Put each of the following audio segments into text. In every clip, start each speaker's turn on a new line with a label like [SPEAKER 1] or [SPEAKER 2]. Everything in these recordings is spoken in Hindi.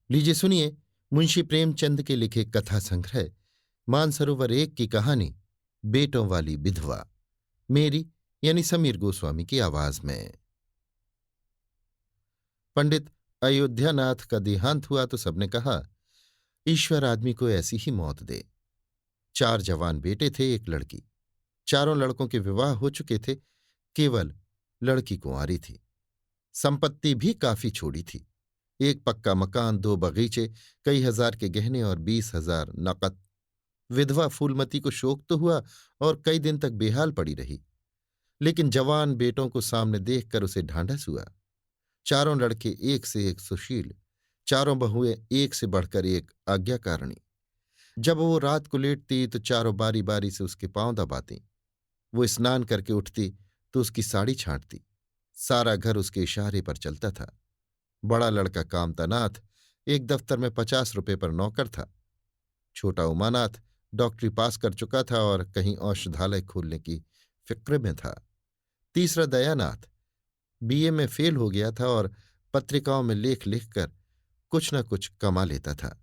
[SPEAKER 1] लीजिए सुनिए मुंशी प्रेमचंद के लिखे कथा संग्रह मानसरोवर एक की कहानी बेटों वाली विधवा, मेरी यानी समीर गोस्वामी की आवाज में। पंडित अयोध्यानाथ का देहांत हुआ तो सबने कहा, ईश्वर आदमी को ऐसी ही मौत दे। चार जवान बेटे थे, एक लड़की। चारों लड़कों के विवाह हो चुके थे, केवल लड़की कुंवारी थी। संपत्ति भी काफी छोड़ी थी। एक पक्का मकान, दो बगीचे, कई हजार के गहने और 20,000 नकद। विधवा फूलमती को शोक तो हुआ और कई दिन तक बेहाल पड़ी रही, लेकिन जवान बेटों को सामने देखकर उसे ढांढस हुआ। चारों लड़के एक से एक सुशील, चारों बहुएं एक से बढ़कर एक आज्ञाकारिणी। जब वो रात को लेटती तो चारों बारी बारी से उसके पांव दबाती। वो स्नान करके उठती तो उसकी साड़ी छांटती। सारा घर उसके इशारे पर चलता था। बड़ा लड़का कामतानाथ एक दफ्तर में 50 रुपए पर नौकर था। छोटा उमानाथ डॉक्टरी पास कर चुका था और कहीं औषधालय खोलने की फिक्र में था। तीसरा दयानाथ बीए में फेल हो गया था और पत्रिकाओं में लेख लिखकर कुछ न कुछ कमा लेता था।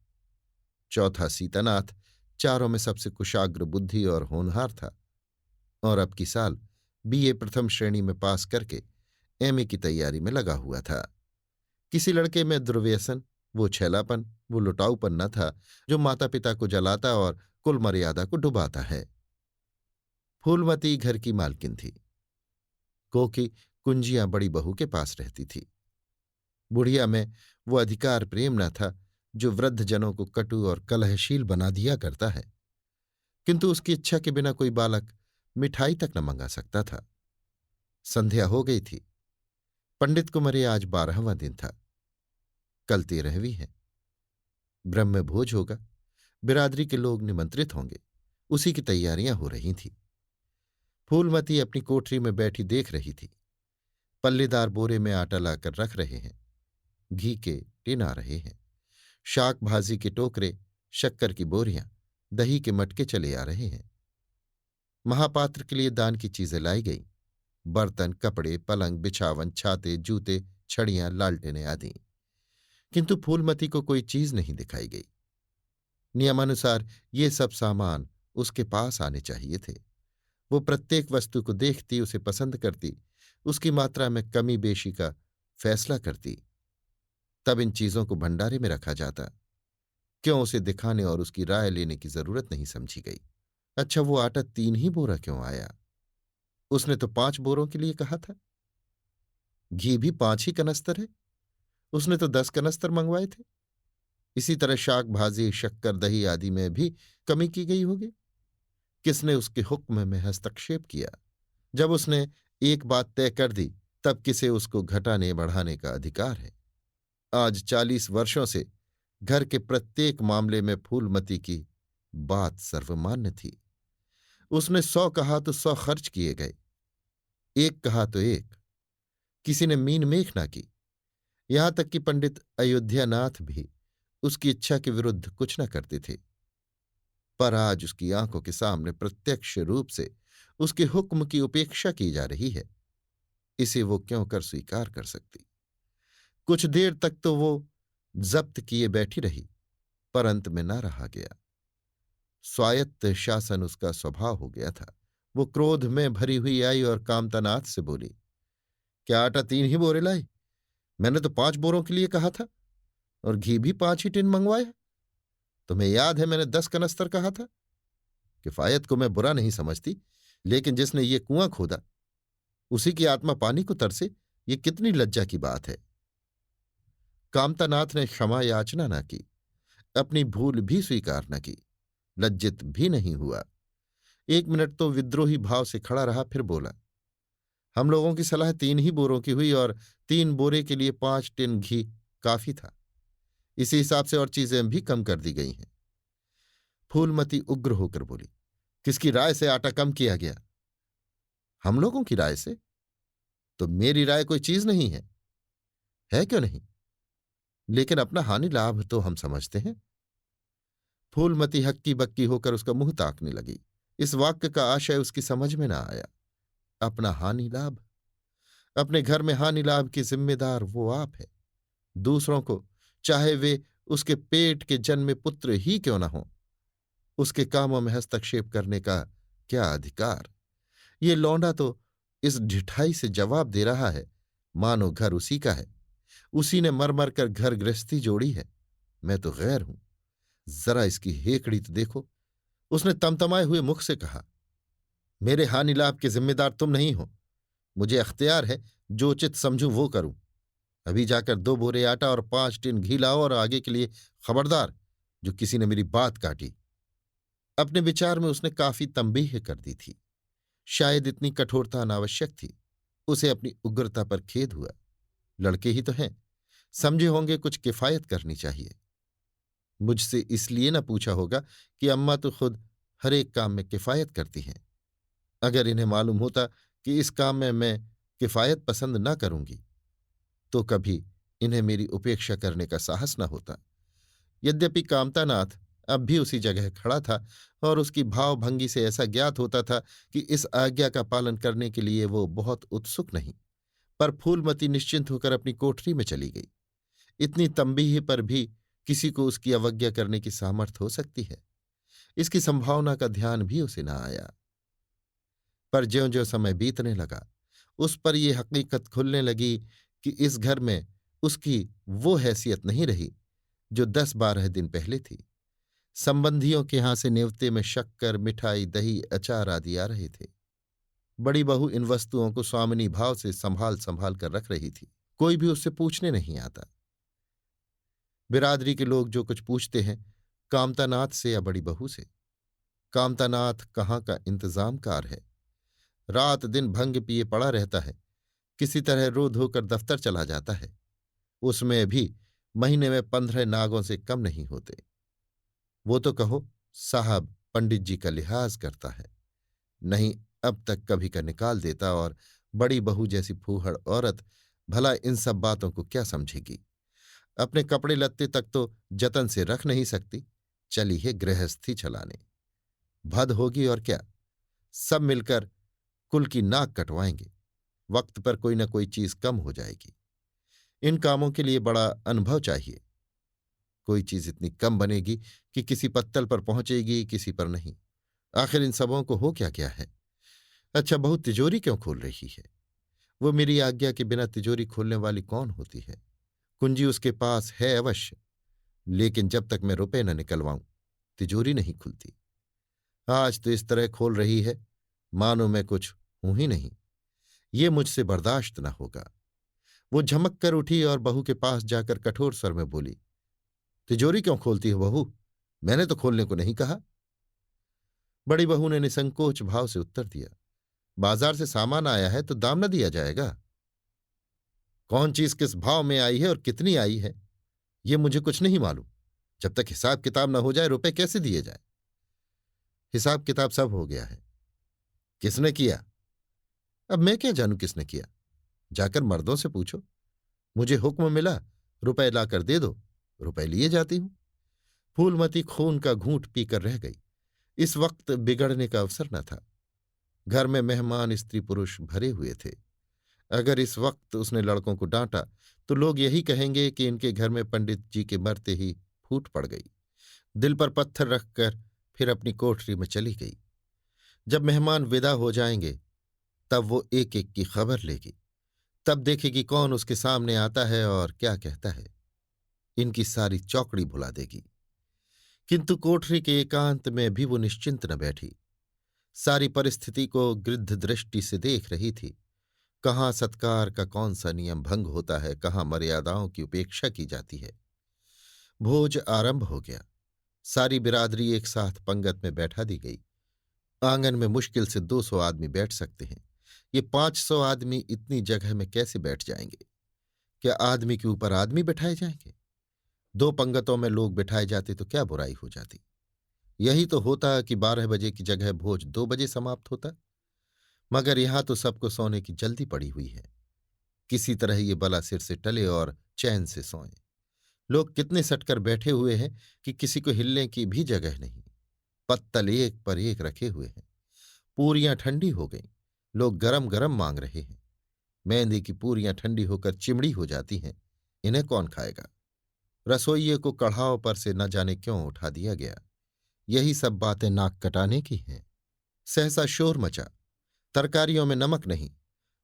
[SPEAKER 1] चौथा सीतानाथ चारों में सबसे कुशाग्र बुद्धि और होनहार था और अब की साल बीए प्रथम श्रेणी में पास करके एमए की तैयारी में लगा हुआ था। किसी लड़के में दुर्व्यसन, वो छैलापन, वो लुटाऊपन न था जो माता पिता को जलाता और कुल मर्यादा को डुबाता है। फूलमती घर की मालकिन थी। कोकी कुंजियां बड़ी बहू के पास रहती थी। बुढ़िया में वो अधिकार प्रेम न था जो वृद्धजनों को कटु और कलहशील बना दिया करता है, किंतु उसकी इच्छा के बिना कोई बालक मिठाई तक न मंगा सकता था। संध्या हो गई थी। पंडित को मरे आज 12वां दिन था। कल 13वीं है। ब्रह्म भोज होगा। बिरादरी के लोग निमंत्रित होंगे। उसी की तैयारियां हो रही थीं। फूलमती अपनी कोठरी में बैठी देख रही थी। पल्लेदार बोरे में आटा लाकर रख रहे हैं। घी के टिन आ रहे हैं। शाक भाजी के टोकरे, शक्कर की बोरियां, दही के मटके चले आ रहे हैं। महापात्र के लिए दान की चीजें लाई गई। बर्तन, कपड़े, पलंग, बिछावन, छाते, जूते, छड़ियां, लालटेनें आदि। किंतु फूलमती को कोई चीज नहीं दिखाई गई। नियमानुसार ये सब सामान उसके पास आने चाहिए थे। वो प्रत्येक वस्तु को देखती, उसे पसंद करती, उसकी मात्रा में कमी बेशी का फैसला करती। तब इन चीजों को भंडारे में रखा जाता। क्यों उसे दिखाने और उसकी राय लेने की जरूरत नहीं समझी गई। अच्छा, वो आटा 3 ही बोरा क्यों आया? उसने तो 5 बोरों के लिए कहा था। घी भी 5 ही कनस्तर है। उसने तो 10 कनस्तर मंगवाए थे। इसी तरह शाक भाजी, शक्कर, दही आदि में भी कमी की गई होगी। किसने उसके हुक्म में हस्तक्षेप किया? जब उसने एक बात तय कर दी, तब किसे उसको घटाने बढ़ाने का अधिकार है? आज 40 वर्षों से घर के प्रत्येक मामले में फूलमती की बात सर्वमान्य थी। उसने 100 कहा तो 100 खर्च किए गए, एक कहा तो एक। किसी ने मीन मेख ना की। यहां तक कि पंडित अयोध्यानाथ भी उसकी इच्छा के विरुद्ध कुछ न करते थे। पर आज उसकी आंखों के सामने प्रत्यक्ष रूप से उसके हुक्म की उपेक्षा की जा रही है। इसे वो क्यों कर स्वीकार कर सकती? कुछ देर तक तो वो जब्त किए बैठी रही, पर अंत में न रहा गया। स्वायत्त शासन उसका स्वभाव हो गया था। वो क्रोध में भरी हुई आई और कामतानाथ से बोली, क्या आटा 3 ही बोरे लाई? मैंने तो 5 बोरों के लिए कहा था और घी भी 5 ही टिन मंगवाया। तुम्हें याद है मैंने 10 कनस्तर कहा था। किफायत को मैं बुरा नहीं समझती, लेकिन जिसने ये कुआं खोदा उसी की आत्मा पानी को तरसे, ये कितनी लज्जा की बात है। कामतानाथ ने क्षमा याचना न की, अपनी भूल भी स्वीकार न की, लज्जित भी नहीं हुआ। 1 मिनट तो विद्रोही भाव से खड़ा रहा, फिर बोला, हम लोगों की सलाह 3 ही बोरों की हुई और 3 बोरे के लिए 5 टिन घी काफी था। इसी हिसाब से और चीजें भी कम कर दी गई हैं। फूलमती उग्र होकर बोली, किसकी राय से आटा कम किया गया? हम लोगों की राय से? तो मेरी राय कोई चीज नहीं है। है क्यों नहीं? लेकिन अपना हानि लाभ तो हम समझते हैं। फूलमती हक्की बक्की होकर उसका मुंह ताकने लगी। इस वाक्य का आशय उसकी समझ में ना आया। अपना हानि लाभ? अपने घर में हानि लाभ की जिम्मेदार वो आप है। दूसरों को, चाहे वे उसके पेट के जन्मे पुत्र ही क्यों न हो, उसके कामों में हस्तक्षेप करने का क्या अधिकार। ये लौंडा तो इस ढिठाई से जवाब दे रहा है मानो घर उसी का है, उसी ने मर मर कर घर गृहस्थी जोड़ी है। मैं तो गैर हूं, जरा इसकी हेकड़ी तो देखो। उसने तमतमाए हुए मुख से कहा, मेरे हानि लाभ के जिम्मेदार तुम नहीं हो। मुझे अख्तियार है, जो उचित समझूं वो करूं। अभी जाकर 2 बोरे आटा और 5 टिन घी लाओ, और आगे के लिए खबरदार जो किसी ने मेरी बात काटी। अपने विचार में उसने काफी तंबीह कर दी थी। शायद इतनी कठोरता अनावश्यक थी। उसे अपनी उग्रता पर खेद हुआ। लड़के ही तो हैं, समझे होंगे कुछ किफायत करनी चाहिए। मुझसे इसलिए न पूछा होगा कि अम्मा तो खुद हर एक काम में किफायत करती हैं। अगर इन्हें मालूम होता कि इस काम में मैं किफायत पसंद न करूंगी, तो कभी इन्हें मेरी उपेक्षा करने का साहस न होता। यद्यपि कामतानाथ अब भी उसी जगह खड़ा था, और उसकी भावभंगी से ऐसा ज्ञात होता था कि इस आज्ञा का पालन करने के लिए वो बहुत उत्सुक नहीं। पर फूलमती निश्चिंत होकर अपनी कोठरी में चली गई। इतनी तंबीह पर भी किसी को उसकी अवज्ञा करने की सामर्थ्य हो सकती है, इसकी संभावना का ध्यान भी उसे न आया। पर ज्यों-ज्यों समय बीतने लगा, उस पर यह हकीकत खुलने लगी कि इस घर में उसकी वो हैसियत नहीं रही जो 10-12 दिन पहले थी। संबंधियों के यहां से नेवते में शक्कर, मिठाई, दही, अचार आदि आ रहे थे। बड़ी बहू इन वस्तुओं को स्वामिनी भाव से संभाल संभाल कर रख रही थी। कोई भी उससे पूछने नहीं आता। बिरादरी के लोग जो कुछ पूछते हैं, कामतानाथ से या बड़ी बहू से। कामतानाथ कहाँ का इंतजामकार है, रात दिन भंग पिए पड़ा रहता है, किसी तरह रो धोकर दफ्तर चला जाता है। उसमें भी महीने में 15 नागों से कम नहीं होते। वो तो कहो साहब पंडित जी का लिहाज करता है, नहीं अब तक कभी का निकाल देता, और बड़ी बहू जैसी फूहड़ औरत भला इन सब बातों को क्या समझेगी। अपने कपड़े लत्ते तक तो जतन से रख नहीं सकती, चली है गृहस्थी चलाने। भद होगी और क्या, सब मिलकर कुल की नाक कटवाएंगे। वक्त पर कोई न कोई चीज कम हो जाएगी। इन कामों के लिए बड़ा अनुभव चाहिए। कोई चीज इतनी कम बनेगी कि किसी पत्तल पर पहुंचेगी, किसी पर नहीं। आखिर इन सबों को हो क्या क्या है। अच्छा, बहू तिजोरी क्यों खोल रही है? वो मेरी आज्ञा के बिना तिजोरी खोलने वाली कौन होती है? कुंजी उसके पास है अवश्य, लेकिन जब तक मैं रुपए न निकलवाऊं तिजोरी नहीं खुलती। आज तो इस तरह खोल रही है मानो मैं कुछ हूं ही नहीं। ये मुझसे बर्दाश्त न होगा। वो झमक कर उठी और बहू के पास जाकर कठोर स्वर में बोली, तिजोरी क्यों खोलती हो बहू? मैंने तो खोलने को नहीं कहा। बड़ी बहू ने निसंकोच भाव से उत्तर दिया, बाजार से सामान आया है तो दाम न दिया जाएगा? कौन चीज किस भाव में आई है और कितनी आई है, ये मुझे कुछ नहीं मालूम। जब तक हिसाब किताब न हो जाए रुपए कैसे दिए जाए? हिसाब किताब सब हो गया है। किसने किया? अब मैं क्या जानूं किसने किया? जाकर मर्दों से पूछो। मुझे हुक्म मिला रुपए लाकर दे दो, रुपए लिए जाती हूं। फूलमती खून का घूंट पीकर रह गई। इस वक्त बिगड़ने का अवसर न था। घर में मेहमान स्त्री पुरुष भरे हुए थे। अगर इस वक्त उसने लड़कों को डांटा तो लोग यही कहेंगे कि इनके घर में पंडित जी के मरते ही फूट पड़ गई। दिल पर पत्थर रखकर फिर अपनी कोठरी में चली गई। जब मेहमान विदा हो जाएंगे तब वो एक एक की खबर लेगी। तब देखेगी कौन उसके सामने आता है और क्या कहता है। इनकी सारी चौकड़ी भुला देगी। किंतु कोठरी के एकांत में भी वो निश्चिंत न बैठी। सारी परिस्थिति को गृध्र दृष्टि से देख रही थी। कहाँ सत्कार का कौन सा नियम भंग होता है, कहाँ मर्यादाओं की उपेक्षा की जाती है। भोज आरंभ हो गया। सारी बिरादरी एक साथ पंगत में बैठा दी गई। आंगन में मुश्किल से 200 आदमी बैठ सकते हैं। ये 500 आदमी इतनी जगह में कैसे बैठ जाएंगे? क्या आदमी के ऊपर आदमी बिठाए जाएंगे? 2 पंगतों में लोग बिठाए जाते तो क्या बुराई हो जाती? यही तो होता कि 12 बजे की जगह भोज 2 बजे समाप्त होता। मगर यहां तो सबको सोने की जल्दी पड़ी हुई है। किसी तरह ये बला सिर से टले और चैन से सोएं। लोग कितने सटकर बैठे हुए हैं कि किसी को हिलने की भी जगह नहीं। पत्तल एक पर एक रखे हुए हैं। पूरियां ठंडी हो गईं। लोग गरम गरम मांग रहे हैं। मेहंदी की पूरियां ठंडी होकर चिमड़ी हो जाती हैं। इन्हें कौन खाएगा? रसोइये को कढ़ाव पर से न जाने क्यों उठा दिया गया। यही सब बातें नाक कटाने की हैं। सहसा शोर मचा। तरकारियों में नमक नहीं।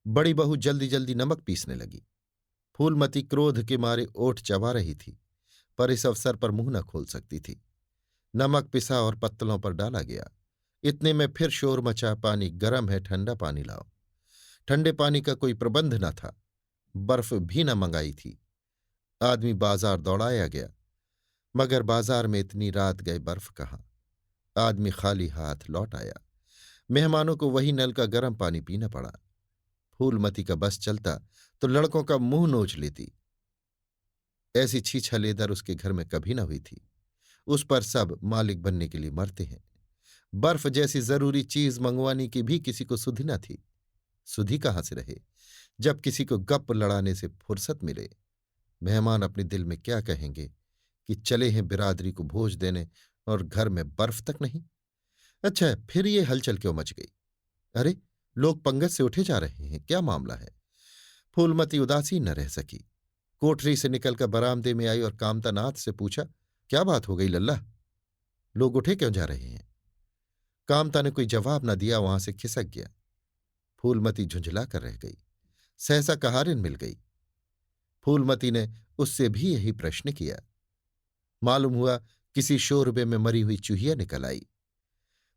[SPEAKER 1] बड़ी बहू जल्दी जल्दी नमक पीसने लगी। फूलमती क्रोध के मारे ओठ चबा रही थी, पर इस अवसर पर मुंह न खोल सकती थी। नमक पिसा और पत्तलों पर डाला गया। इतने में फिर शोर मचा, पानी गर्म है, ठंडा पानी लाओ। ठंडे पानी का कोई प्रबंध न था। बर्फ भी न मंगाई थी। आदमी बाजार दौड़ाया गया, मगर बाजार में इतनी रात गए बर्फ कहाँ। आदमी खाली हाथ लौट आया। मेहमानों को वही नल का गर्म पानी पीना पड़ा। फूलमती का बस चलता तो लड़कों का मुंह नोच लेती। ऐसी छीछलेदर उसके घर में कभी न हुई थी। उस पर सब मालिक बनने के लिए मरते हैं। बर्फ जैसी जरूरी चीज मंगवाने की भी किसी को सुधि न थी। सुधि कहाँ से रहे जब किसी को गप लड़ाने से फुर्सत मिले। मेहमान अपने दिल में क्या कहेंगे कि चले हैं बिरादरी को भोज देने और घर में बर्फ तक नहीं। अच्छा, फिर ये हलचल क्यों मच गई? अरे, लोग पंगत से उठे जा रहे हैं, क्या मामला है? फूलमती उदासीन न रह सकी। कोठरी से निकलकर बरामदे में आई और कामतानाथ से पूछा, क्या बात हो गई लल्ला? लोग उठे क्यों जा रहे हैं? कामता ने कोई जवाब न दिया, वहां से खिसक गया। फूलमती झुंझला कर रह गई। सहसा कहारिन मिल गई। फूलमती ने उससे भी यही प्रश्न किया। मालूम हुआ किसी शोरबे में मरी हुई चूहिया निकल आई।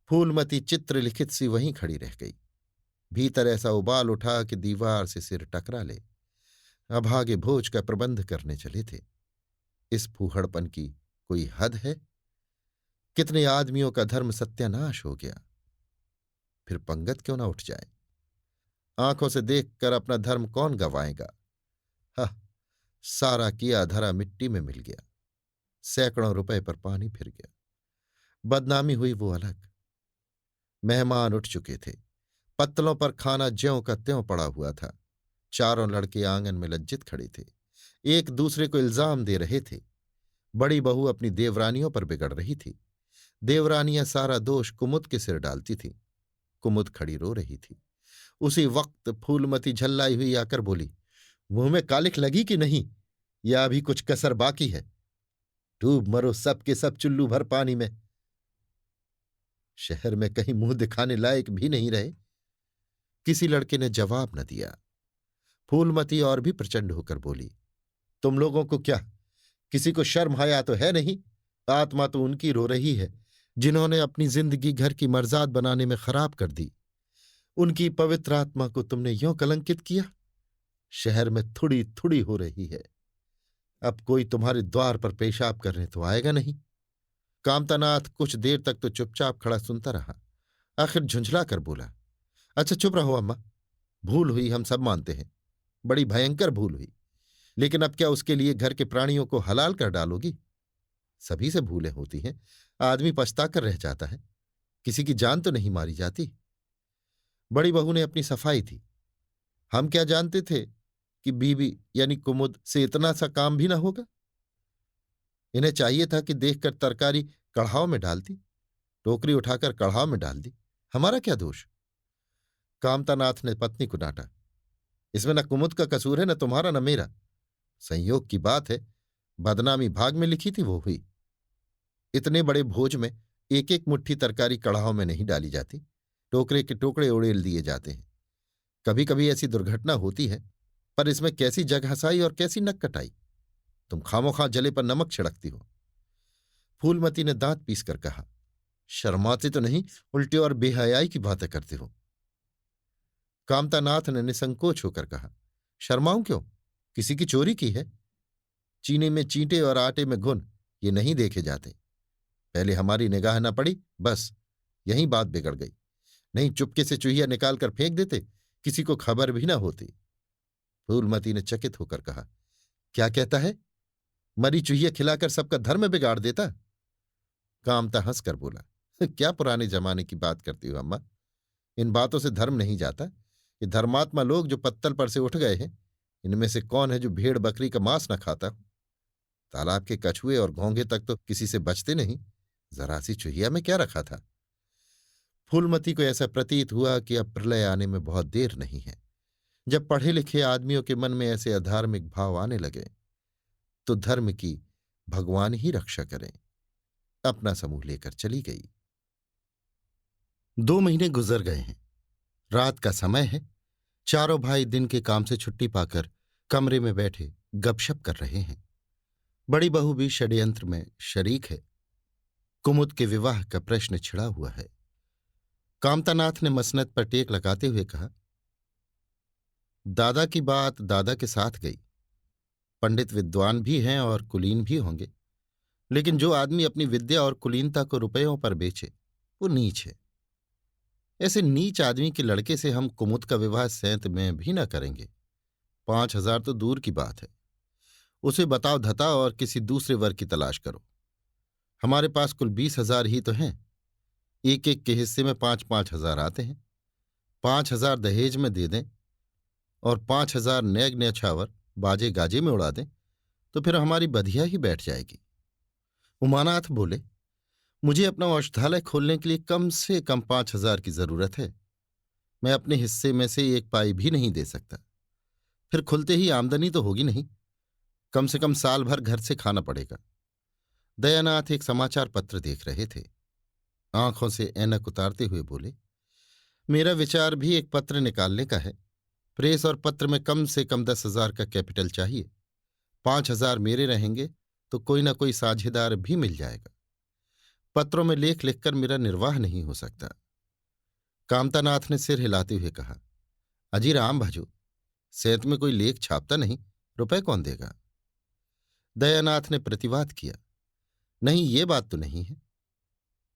[SPEAKER 1] फूलमती चित्रलिखित सी वहीं खड़ी रह गई। भीतर ऐसा उबाल उठा कि दीवार से सिर टकरा ले। अभागे भोज का प्रबंध करने चले थे। इस फूहड़पन की कोई हद है? कितने आदमियों का धर्म सत्यानाश हो गया। फिर पंगत क्यों ना उठ जाए? आंखों से देखकर अपना धर्म कौन गंवाएगा? हा, सारा किया धरा मिट्टी में मिल गया। सैकड़ों रुपए पर पानी फिर गया। बदनामी हुई वो अलग। मेहमान उठ चुके थे। पत्तलों पर खाना ज्यों का त्यों पड़ा हुआ था। चारों लड़के आंगन में लज्जित खड़े थे, एक दूसरे को इल्जाम दे रहे थे। बड़ी बहू अपनी देवरानियों पर बिगड़ रही थी। देवरानियां सारा दोष कुमुद के सिर डालती थीं। कुमुद खड़ी रो रही थी। उसी वक्त फूलमती झल्लाई हुई आकर बोली, मुंह में कालिख लगी कि नहीं, या अभी कुछ कसर बाकी है? डूब मरो सब के सब चुल्लू भर पानी में। शहर में कहीं मुंह दिखाने लायक भी नहीं रहे। किसी लड़के ने जवाब न दिया। फूलमती और भी प्रचंड होकर बोली, तुम लोगों को क्या, किसी को शर्म हया तो है नहीं? आत्मा तो उनकी रो रही है जिन्होंने अपनी जिंदगी घर की मर्जाद बनाने में खराब कर दी। उनकी पवित्र आत्मा को तुमने यों कलंकित किया। शहर में थुड़ी थुड़ी हो रही है। अब कोई तुम्हारे द्वार पर पेशाब करने तो आएगा नहीं। कामतानाथ कुछ देर तक तो चुपचाप खड़ा सुनता रहा। आखिर झुंझला कर बोला, अच्छा चुप रहो अम्मा, भूल हुई, हम सब मानते हैं, बड़ी भयंकर भूल हुई। लेकिन अब क्या उसके लिए घर के प्राणियों को हलाल कर डालोगी? सभी से भूलें होती हैं, आदमी पछता कर रह जाता है, किसी की जान तो नहीं मारी जाती। बड़ी बहू ने अपनी सफाई थी। हम क्या जानते थे कि बीबी यानी कुमुद से इतना सा काम भी ना होगा। इन्हें चाहिए था कि देखकर तरकारी कढ़ाव में डालती, टोकरी उठाकर कढ़ाव में डाल दी। हमारा क्या दोष? कामतानाथ ने पत्नी को डांटा, इसमें न कुमुद का कसूर है, न तुम्हारा न मेरा। संयोग की बात है, बदनामी भाग में लिखी थी वो हुई। इतने बड़े भोज में एक एक मुट्ठी तरकारी कढ़ाव में नहीं डाली जाती, टोकरे के टुकड़े उड़ेल दिए जाते हैं। कभी कभी ऐसी दुर्घटना होती है, पर इसमें कैसी जग हंसाई और कैसी नक कटाई। तुम खामोखा जले पर नमक छिड़कती हो। फूलमती ने दांत पीस कर कहा, शर्माते तो नहीं, उल्टे और बेहयाई की बातें करते हो। कामतानाथ ने निसंकोच होकर कहा, शर्माऊं क्यों? किसी की चोरी की है? चीनी में चींटे और आटे में घुन ये नहीं देखे जाते। पहले हमारी निगाह न पड़ी, बस यही बात बिगड़ गई। नहीं चुपके से चूहिया निकाल कर फेंक देते, किसी को खबर भी ना होती। फूलमती ने चकित होकर कहा, क्या कहता है? मरी चूहिया खिलाकर सबका धर्म बिगाड़ देता? कामता हंसकर बोला, क्या पुराने जमाने की बात करती हो अम्मा? इन बातों से धर्म नहीं जाता। ये धर्मात्मा लोग जो पत्तल पर से उठ गए हैं, इनमें से कौन है जो भेड़ बकरी का मांस न खाता? तालाब के कछुए और घोंघे तक तो किसी से बचते नहीं, जरा सी चूहिया में क्या रखा था? फूलमती को ऐसा प्रतीत हुआ कि अब प्रलय आने में बहुत देर नहीं है। जब पढ़े लिखे आदमियों के मन में ऐसे अधार्मिक भाव आने लगे तो धर्म की भगवान ही रक्षा करें। अपना समूह लेकर चली गई। 2 महीने गुजर गए हैं। रात का समय है। चारों भाई दिन के काम से छुट्टी पाकर कमरे में बैठे गपशप कर रहे हैं। बड़ी बहू भी षड्यंत्र में शरीक है। कुमुद के विवाह का प्रश्न छिड़ा हुआ है। कामतानाथ ने मसनद पर टेक लगाते हुए कहा, दादा की बात दादा के साथ गई। पंडित विद्वान भी हैं और कुलीन भी होंगे, लेकिन जो आदमी अपनी विद्या और कुलीनता को रुपयों पर बेचे वो नीच है। ऐसे नीच आदमी के लड़के से हम कुमुद का विवाह सैंत में भी न करेंगे। 5,000 तो दूर की बात है। उसे बताओ धता और किसी दूसरे वर की तलाश करो। हमारे पास कुल 20,000 ही तो हैं। एक एक के हिस्से में 5,000 आते हैं। 5,000 दहेज में दे दें और 5,000 नेग न्यौछावर बाजे गाजे में उड़ा दें तो फिर हमारी बधिया ही बैठ जाएगी। उमानाथ बोले, मुझे अपना औषधालय खोलने के लिए कम से कम 5,000 की जरूरत है। मैं अपने हिस्से में से 1 पाई भी नहीं दे सकता। फिर खुलते ही आमदनी तो होगी नहीं। कम से कम साल भर घर से खाना पड़ेगा। दयानाथ एक समाचार पत्र देख रहे थे। आंखों से ऐनक उतारते हुए बोले, मेरा विचार भी एक पत्र निकालने का है। प्रेस और पत्र में कम से कम 10,000 का कैपिटल चाहिए। 5,000 मेरे रहेंगे तो कोई ना कोई साझेदार भी मिल जाएगा। पत्रों में लेख लिखकर मेरा निर्वाह नहीं हो सकता। कामतानाथ ने सिर हिलाते हुए कहा, अजी राम भजो, सैत में कोई लेख छापता नहीं, रुपए कौन देगा? दयानाथ ने प्रतिवाद किया, नहीं ये बात तो नहीं है।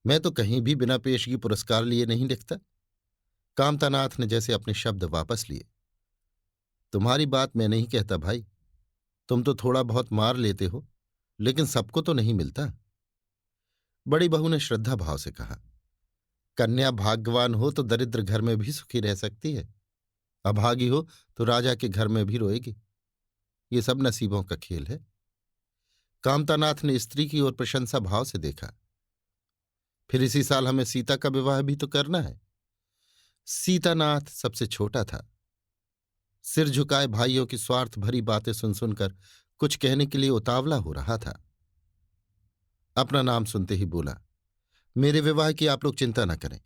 [SPEAKER 1] मैं तो कहीं भी बिना पेशगी पुरस्कार लिए नहीं लिखता। कामतानाथ ने जैसे अपने शब्द वापस लिए, तुम्हारी बात मैं नहीं कहता भाई। तुम तो थोड़ा बहुत मार लेते हो, लेकिन सबको तो नहीं मिलता। बड़ी बहू ने श्रद्धा भाव से कहा, कन्या भाग्यवान हो तो दरिद्र घर में भी सुखी रह सकती है, अभागी हो तो राजा के घर में भी रोएगी। ये सब नसीबों का खेल है। कामतानाथ ने स्त्री की ओर प्रशंसा भाव से देखा, फिर इसी साल हमें सीता का विवाह भी तो करना है। सीतानाथ सबसे छोटा था। सिर झुकाए भाइयों की स्वार्थ भरी बातें सुन सुनकर कुछ कहने के लिए उतावला हो रहा था। अपना नाम सुनते ही बोला, मेरे विवाह की आप लोग चिंता न करें।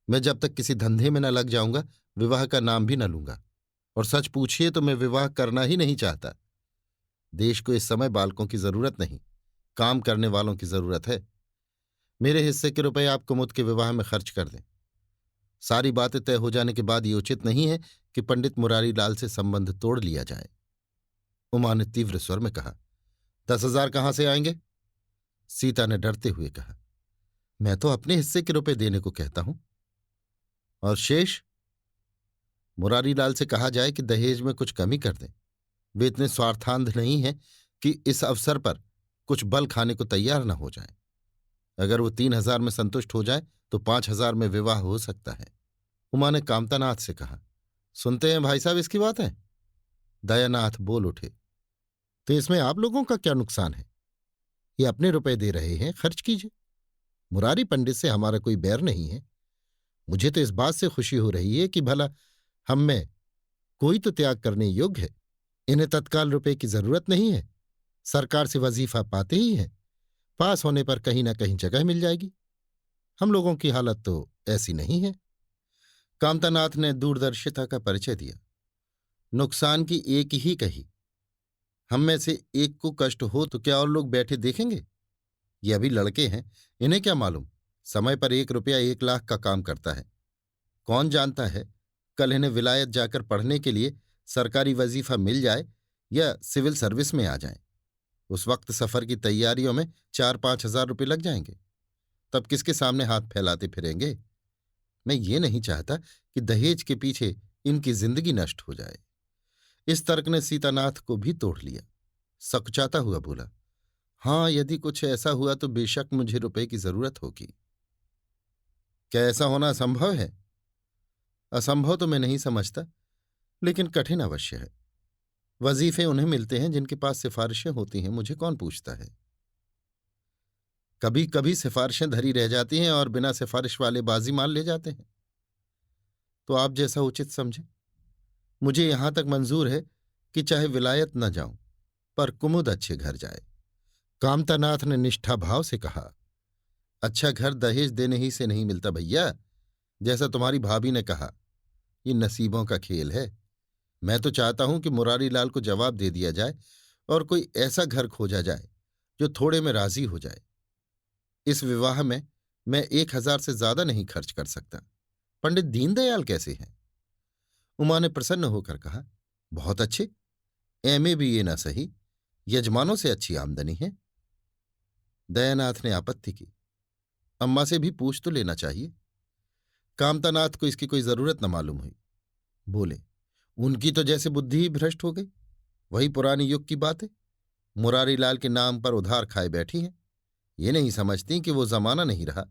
[SPEAKER 1] मैं जब तक किसी धंधे में न लग जाऊंगा विवाह का नाम भी न लूंगा। और सच पूछिए तो मैं विवाह करना ही नहीं चाहता। देश को इस समय बालकों की जरूरत नहीं, काम करने वालों की जरूरत है। मेरे हिस्से के रुपए आप कुमुद के विवाह में खर्च कर दें। सारी बातें तय हो जाने के बाद ये उचित नहीं है कि पंडित मुरारी लाल से संबंध तोड़ लिया जाए। उमा ने तीव्र स्वर में कहा, 10,000 कहाँ से आएंगे? सीता ने डरते हुए कहा, मैं तो अपने हिस्से के रुपए देने को कहता हूं। और शेष? मुरारी लाल से कहा जाए कि दहेज में कुछ कमी कर दें। वे इतने स्वार्थांध नहीं हैं कि इस अवसर पर कुछ बल खाने को तैयार न हो जाए। अगर वो 3,000 में संतुष्ट हो जाए तो 5,000 में विवाह हो सकता है। उमा ने कामतानाथ से कहा, सुनते हैं भाई साहब इसकी बात है? दयानाथ बोल उठे, तो इसमें आप लोगों का क्या नुकसान है? ये अपने रुपए दे रहे हैं, खर्च कीजिए। मुरारी पंडित से हमारा कोई बैर नहीं है। मुझे तो इस बात से खुशी हो रही है कि भला हम में कोई तो त्याग करने योग्य है। इन्हें तत्काल रुपए की जरूरत नहीं है। सरकार से वजीफा पाते ही हैं। पास होने पर कहीं ना कहीं जगह मिल जाएगी। हम लोगों की हालत तो ऐसी नहीं है। कामतानाथ ने दूरदर्शिता का परिचय दिया। नुकसान की एक ही कही। हम में से एक को कष्ट हो तो क्या और लोग बैठे देखेंगे? ये अभी लड़के हैं, इन्हें क्या मालूम समय पर 1 रुपया 1 लाख का काम करता है। कौन जानता है कल इन्हें विलायत जाकर पढ़ने के लिए सरकारी वजीफा मिल जाए या सिविल सर्विस में आ जाए। उस वक्त सफर की तैयारियों में 4-5 हजार रुपये लग जाएंगे। तब किसके सामने हाथ फैलाते फिरेंगे? मैं ये नहीं चाहता कि दहेज के पीछे इनकी जिंदगी नष्ट हो जाए। इस तर्क ने सीतानाथ को भी तोड़ लिया। सकुचाता हुआ बोला, हाँ यदि कुछ ऐसा हुआ तो बेशक मुझे रुपए की जरूरत होगी। क्या ऐसा होना असंभव है? असंभव तो मैं नहीं समझता, लेकिन कठिन अवश्य है। वजीफे उन्हें मिलते हैं जिनके पास सिफारिशें होती हैं, मुझे कौन पूछता है। कभी कभी सिफारिशें धरी रह जाती हैं और बिना सिफारिश वाले बाजी मार ले जाते हैं। तो आप जैसा उचित समझे। मुझे यहां तक मंजूर है कि चाहे विलायत न जाऊं पर कुमुद अच्छे घर जाए। कामतानाथ ने निष्ठा भाव से कहा, अच्छा घर दहेज देने ही से नहीं मिलता भैया। जैसा तुम्हारी भाभी ने कहा, ये नसीबों का खेल है। मैं तो चाहता हूं कि मुरारी लाल को जवाब दे दिया जाए और कोई ऐसा घर खोजा जाए जो थोड़े में राजी हो जाए। इस विवाह में मैं 1,000 से ज्यादा नहीं खर्च कर सकता। पंडित दीनदयाल कैसे हैं? उमा ने प्रसन्न होकर कहा, बहुत अच्छे। एमए भी ये ना सही, यजमानों से अच्छी आमदनी है। दयानाथ ने आपत्ति की, अम्मा से भी पूछ तो लेना चाहिए। कामतानाथ को इसकी कोई जरूरत न मालूम हुई। बोले, उनकी तो जैसे बुद्धि ही भ्रष्ट हो गई। वही पुरानी युग की बात है। मुरारी लाल के नाम पर उधार खाए बैठी हैं। ये नहीं समझती कि वो जमाना नहीं रहा।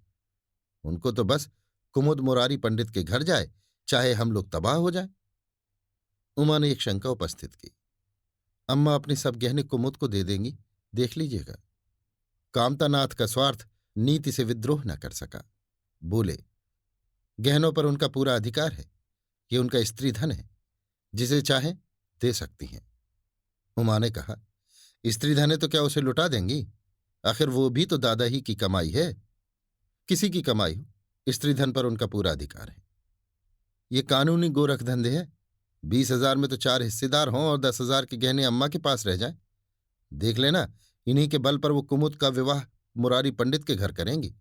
[SPEAKER 1] उनको तो बस कुमुद मुरारी पंडित के घर जाए, चाहे हम लोग तबाह हो जाए। उमा ने एक शंका उपस्थित की, अम्मा अपने सब गहने कुमुद को दे देंगी, देख लीजिएगा। कामतानाथ का स्वार्थ नीति से विद्रोह न कर सका। बोले, गहनों पर उनका पूरा अधिकार है। ये उनका स्त्री धन है, जिसे चाहे दे सकती हैं। उमा ने कहा, स्त्री धन है तो क्या उसे लुटा देंगी? आखिर वो भी तो दादा ही की कमाई है। किसी की कमाई हो, स्त्री धन पर उनका पूरा अधिकार है। ये कानूनी गोरख धंधे है। 20,000 में तो 4 हिस्सेदार हों और 10,000 के गहने अम्मा के पास रह जाएं। देख लेना, इन्हीं के बल पर वो कुमुद का विवाह मुरारी पंडित के घर करेंगी।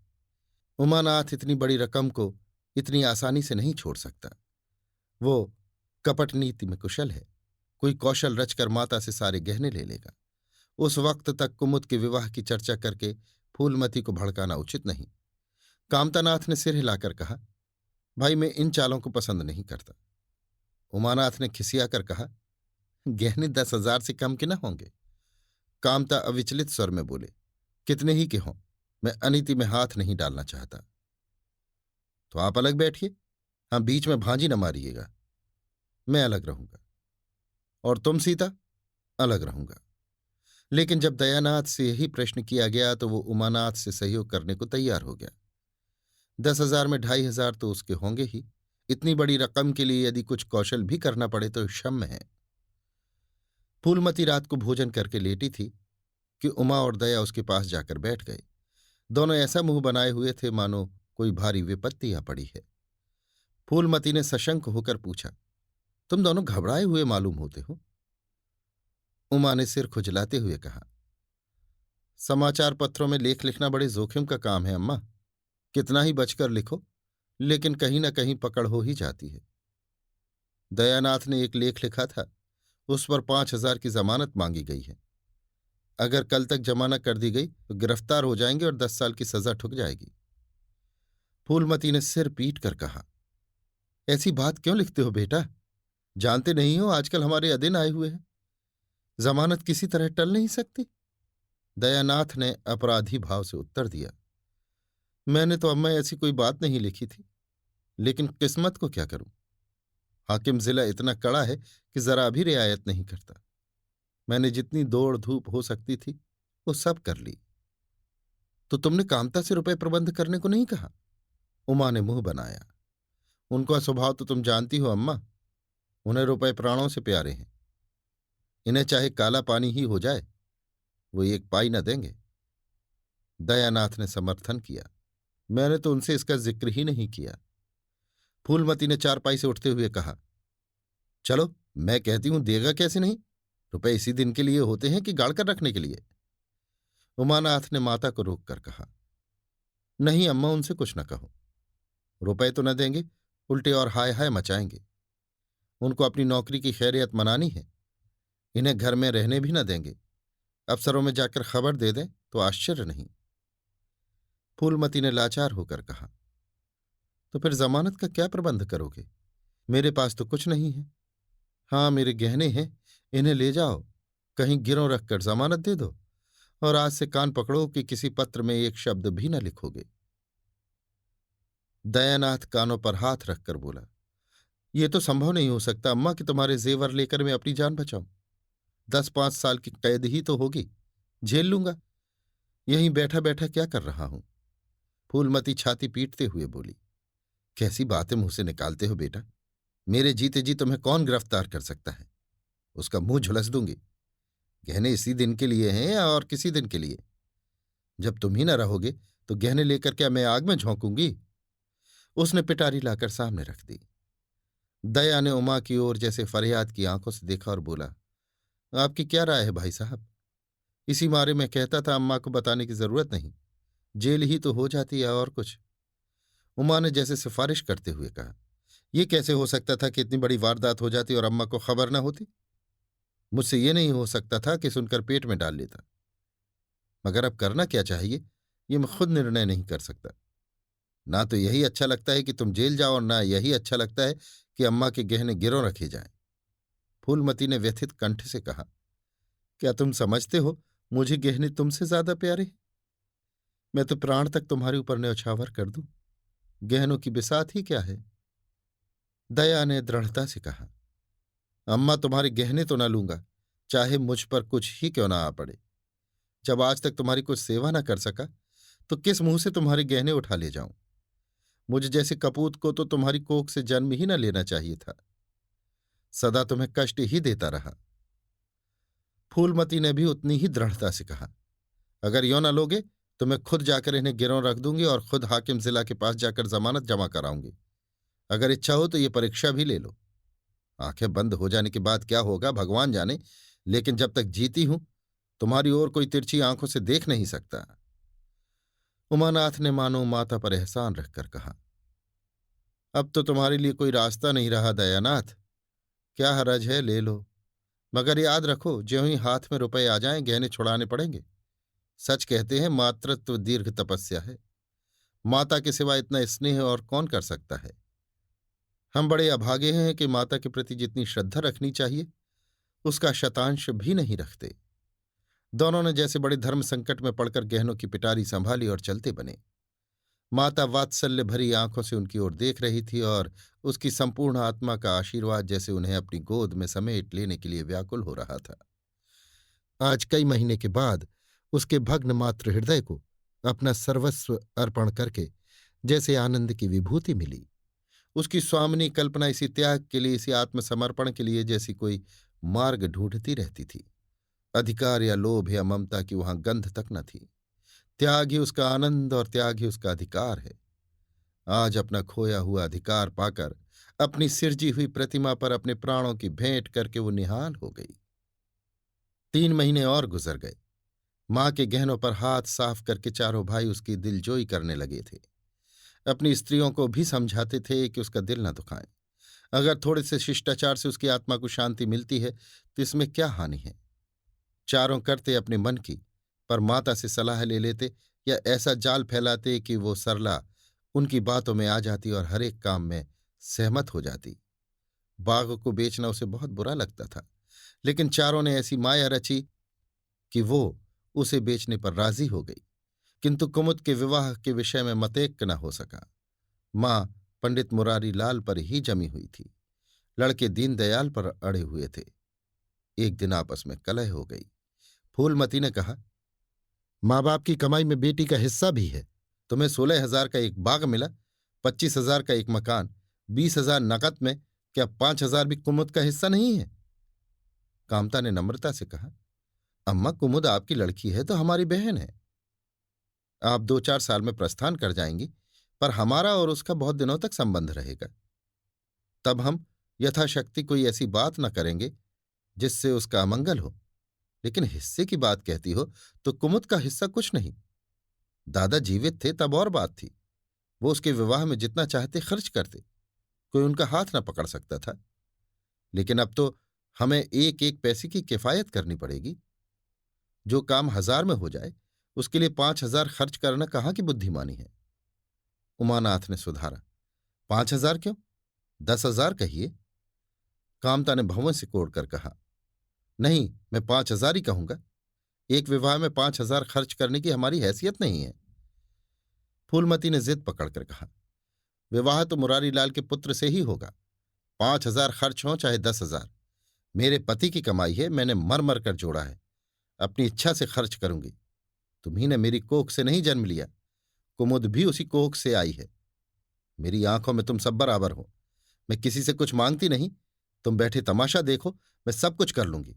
[SPEAKER 1] उमानाथ इतनी बड़ी रकम को इतनी आसानी से नहीं छोड़ सकता। वो कपट नीति में कुशल है। कोई कौशल रचकर माता से सारे गहने ले लेगा। उस वक्त तक कुमुद के विवाह की चर्चा करके फूलमती को भड़काना उचित नहीं। कामतानाथ ने सिर हिलाकर कहा, भाई मैं इन चालों को पसंद नहीं करता। उमानाथ ने खिसियाकर कहा, गहने 10,000 से कम के न होंगे। कामता अविचलित स्वर में बोले, कितने ही के हों, मैं अनीति में हाथ नहीं डालना चाहता। तो आप अलग बैठिए, हम बीच में भांजी न मारिएगा। मैं अलग रहूंगा। और तुम सीता? अलग रहूंगा। लेकिन जब दयानाथ से यही प्रश्न किया गया तो वो उमानाथ से सहयोग करने को तैयार हो गया। 10,000 में 2,500 तो उसके होंगे ही। इतनी बड़ी रकम के लिए यदि कुछ कौशल भी करना पड़े तो क्षम्य है। फूलमती रात को भोजन करके लेटी थी कि उमा और दया उसके पास जाकर बैठ गए। दोनों ऐसा मुंह बनाए हुए थे मानो कोई भारी विपत्ति आ पड़ी है। फूलमती ने सशंक होकर पूछा, तुम दोनों घबराए हुए मालूम होते हो। उमा ने सिर खुजलाते हुए कहा, समाचार पत्रों में लेख लिखना बड़े जोखिम का काम है अम्मा। कितना ही बचकर लिखो, लेकिन कहीं ना कहीं पकड़ हो ही जाती है। दयानाथ ने एक लेख लिखा था, उस पर 5,000 की जमानत मांगी गई है। अगर कल तक जमा न कर दी गई तो गिरफ्तार हो जाएंगे और 10 साल की सजा ठुक जाएगी। फूलमती ने सिर पीट कर कहा, ऐसी बात क्यों लिखते हो बेटा? जानते नहीं हो आजकल हमारे अधीन आए हुए हैं। जमानत किसी तरह टल नहीं सकती। दयानाथ ने अपराधी भाव से उत्तर दिया, मैंने तो अम्मा ऐसी कोई बात नहीं लिखी थी, लेकिन किस्मत को क्या करूं। हाकिम जिला इतना कड़ा है कि जरा भी रियायत नहीं करता। मैंने जितनी दौड़ धूप हो सकती थी वो सब कर ली। तो तुमने कामता से रुपए प्रबंध करने को नहीं कहा? उमा ने मुंह बनाया। उनका स्वभाव तो तुम जानती हो अम्मा। उन्हें रुपए प्राणों से प्यारे हैं। इन्हें चाहे काला पानी ही हो जाए, वो एक पाई न देंगे। दयानाथ ने समर्थन किया, मैंने तो उनसे इसका जिक्र ही नहीं किया। फूलमती ने चारपाई से उठते हुए कहा, चलो मैं कहती हूं, देगा कैसे नहीं? रुपए इसी दिन के लिए होते हैं कि गाड़ कर रखने के लिए? उमानाथ ने माता को रोककर कहा, नहीं अम्मा, उनसे कुछ न कहो। रुपए तो न देंगे, उल्टे और हाय हाय मचाएंगे। उनको अपनी नौकरी की खैरियत मनानी है। इन्हें घर में रहने भी न देंगे। अफसरों में जाकर खबर दे दें तो आश्चर्य नहीं। फूलमती ने लाचार होकर कहा, तो फिर जमानत का क्या प्रबंध करोगे? मेरे पास तो कुछ नहीं है। हाँ, मेरे गहने हैं, इन्हें ले जाओ, कहीं गिरों रखकर जमानत दे दो, और आज से कान पकड़ो कि किसी पत्र में एक शब्द भी न लिखोगे। दयानाथ कानों पर हाथ रखकर बोला, ये तो संभव नहीं हो सकता अम्मा कि तुम्हारे जेवर लेकर मैं अपनी जान बचाऊं। 10-5 साल की कैद ही तो होगी, झेल लूंगा। यहीं बैठा बैठा क्या कर रहा हूं। फूलमती छाती पीटते हुए बोली, कैसी बातें मुंह से निकालते हो बेटा। मेरे जीते जी तुम्हें कौन गिरफ्तार कर सकता है? उसका मुंह झुलस दूंगी। गहने इसी दिन के लिए हैं या और किसी दिन के लिए? जब तुम ही न रहोगे तो गहने लेकर क्या मैं आग में झोंकूंगी? उसने पिटारी लाकर सामने रख दी। दया ने उमा की ओर जैसे फरियाद की आंखों से देखा और बोला, आपकी क्या राय है भाई साहब? इसी मारे मैं कहता था अम्मा को बताने की जरूरत नहीं, जेल ही तो हो जाती है और कुछ। उमा ने जैसे सिफारिश करते हुए कहा, यह कैसे हो सकता था कि इतनी बड़ी वारदात हो जाती और अम्मा को खबर न होती? मुझसे ये नहीं हो सकता था कि सुनकर पेट में डाल लेता। मगर अब करना क्या चाहिए, ये मैं खुद निर्णय नहीं कर सकता। ना तो यही अच्छा लगता है कि तुम जेल जाओ और ना यही अच्छा लगता है कि अम्मा के गहने गिरों रखे जाएं। फूलमती ने व्यथित कंठ से कहा, क्या तुम समझते हो मुझे गहने तुमसे ज्यादा प्यारे हैं? मैं तो प्राण तक तुम्हारे ऊपर न्यौछावर कर दूं, गहनों की बिसात ही क्या है? दया ने दृढ़ता से कहा, अम्मा तुम्हारे गहने तो न लूंगा, चाहे मुझ पर कुछ ही क्यों ना आ पड़े। जब आज तक तुम्हारी कुछ सेवा न कर सका तो किस मुंह से तुम्हारे गहने उठा ले जाऊं? मुझ जैसे कपूत को तो तुम्हारी कोख से जन्म ही न लेना चाहिए था। सदा तुम्हें कष्ट ही देता रहा। फूलमती ने भी उतनी ही दृढ़ता से कहा, अगर यो न लोगे तो मैं खुद जाकर इन्हें गिरौं रख दूंगी और खुद हाकिम जिला के पास जाकर जमानत जमा कराऊंगी। अगर इच्छा हो तो ये परीक्षा भी ले लो। आंखें बंद हो जाने के बाद क्या होगा भगवान जाने, लेकिन जब तक जीती हूं तुम्हारी ओर कोई तिरछी आंखों से देख नहीं सकता। उमानाथ ने मानो माता पर एहसान रखकर कहा, अब तो तुम्हारे लिए कोई रास्ता नहीं रहा दयानाथ। क्या हरज है, ले लो। मगर याद रखो, ज्यों ही हाथ में रुपए आ जाएं गहने छुड़ाने पड़ेंगे। सच कहते हैं मातृत्व दीर्घ तपस्या है। माता के सिवा इतना स्नेह और कौन कर सकता है? हम बड़े अभागे हैं कि माता के प्रति जितनी श्रद्धा रखनी चाहिए उसका शतांश भी नहीं रखते। दोनों ने जैसे बड़े धर्म संकट में पड़कर गहनों की पिटारी संभाली और चलते बने। माता वात्सल्य भरी आंखों से उनकी ओर देख रही थी और उसकी संपूर्ण आत्मा का आशीर्वाद जैसे उन्हें अपनी गोद में समेट लेने के लिए व्याकुल हो रहा था। आज कई महीने के बाद उसके भग्न मातृ हृदय को अपना सर्वस्व अर्पण करके जैसे आनंद की विभूति मिली। उसकी स्वामिनी कल्पना इसी त्याग के लिए, इसी आत्मसमर्पण के लिए जैसी कोई मार्ग ढूंढती रहती थी। अधिकार या लोभ या ममता की वहां गंध तक न थी। त्याग ही उसका आनंद और त्याग ही उसका अधिकार है। आज अपना खोया हुआ अधिकार पाकर अपनी सिरजी हुई प्रतिमा पर अपने प्राणों की भेंट करके वो निहाल हो गई। 3 महीने और गुजर गए। मां के गहनों पर हाथ साफ करके चारों भाई उसकी दिलजोई करने लगे थे। अपनी स्त्रियों को भी समझाते थे कि उसका दिल न दुखाएं। अगर थोड़े से शिष्टाचार से उसकी आत्मा को शांति मिलती है तो इसमें क्या हानि है? चारों करते अपने मन की, पर माता से सलाह ले लेते या ऐसा जाल फैलाते कि वो सरला उनकी बातों में आ जाती और हर एक काम में सहमत हो जाती। बाग को बेचना उसे बहुत बुरा लगता था, लेकिन चारों ने ऐसी माया रची कि वो उसे बेचने पर राजी हो गई। किंतु कुमुद के विवाह के विषय में मतैक्य न हो सका। मां पंडित मुरारी लाल पर ही जमी हुई थी, लड़के दीनदयाल पर अड़े हुए थे। एक दिन आपस में कलह हो गई। फूलमती ने कहा, माँ बाप की कमाई में बेटी का हिस्सा भी है। तुम्हें 16,000 का एक बाग मिला, 25,000 का एक मकान, 20,000 नकद में, क्या 5,000 भी कुमुद का हिस्सा नहीं है? कामता ने नम्रता से कहा, अम्मा कुमुद आपकी लड़की है तो हमारी बहन है। आप 2-4 साल में प्रस्थान कर जाएंगी, पर हमारा और उसका बहुत दिनों तक संबंध रहेगा। तब हम यथाशक्ति कोई ऐसी बात न करेंगे जिससे उसका अमंगल हो। लेकिन हिस्से की बात कहती हो तो कुमुद का हिस्सा कुछ नहीं। दादा जीवित थे तब और बात थी, वो उसके विवाह में जितना चाहते खर्च करते, कोई उनका हाथ न पकड़ सकता था। लेकिन अब तो हमें एक एक पैसे की किफायत करनी पड़ेगी। जो काम 1,000 में हो जाए उसके लिए 5,000 खर्च करना कहाँ की बुद्धिमानी है? उमानाथ ने सुधारा, 5,000 क्यों, 10,000 कहिए। कामता ने भंवन से कोड़कर कहा, नहीं, मैं 5,000 ही कहूंगा। एक विवाह में 5,000 खर्च करने की हमारी हैसियत नहीं है। फूलमती ने जिद पकड़कर कहा, विवाह तो मुरारी लाल के पुत्र से ही होगा। 5,000 खर्च हो चाहे 10,000, मेरे पति की कमाई है, मैंने मर मर कर जोड़ा है, अपनी इच्छा से खर्च करूंगी। तुम्ही ने मेरी कोख से नहीं जन्म लिया, कुमुद भी उसी कोख से आई है। मेरी आंखों में तुम सब बराबर हो। मैं किसी से कुछ मांगती नहीं, तुम बैठे तमाशा देखो, मैं सब कुछ कर लूंगी।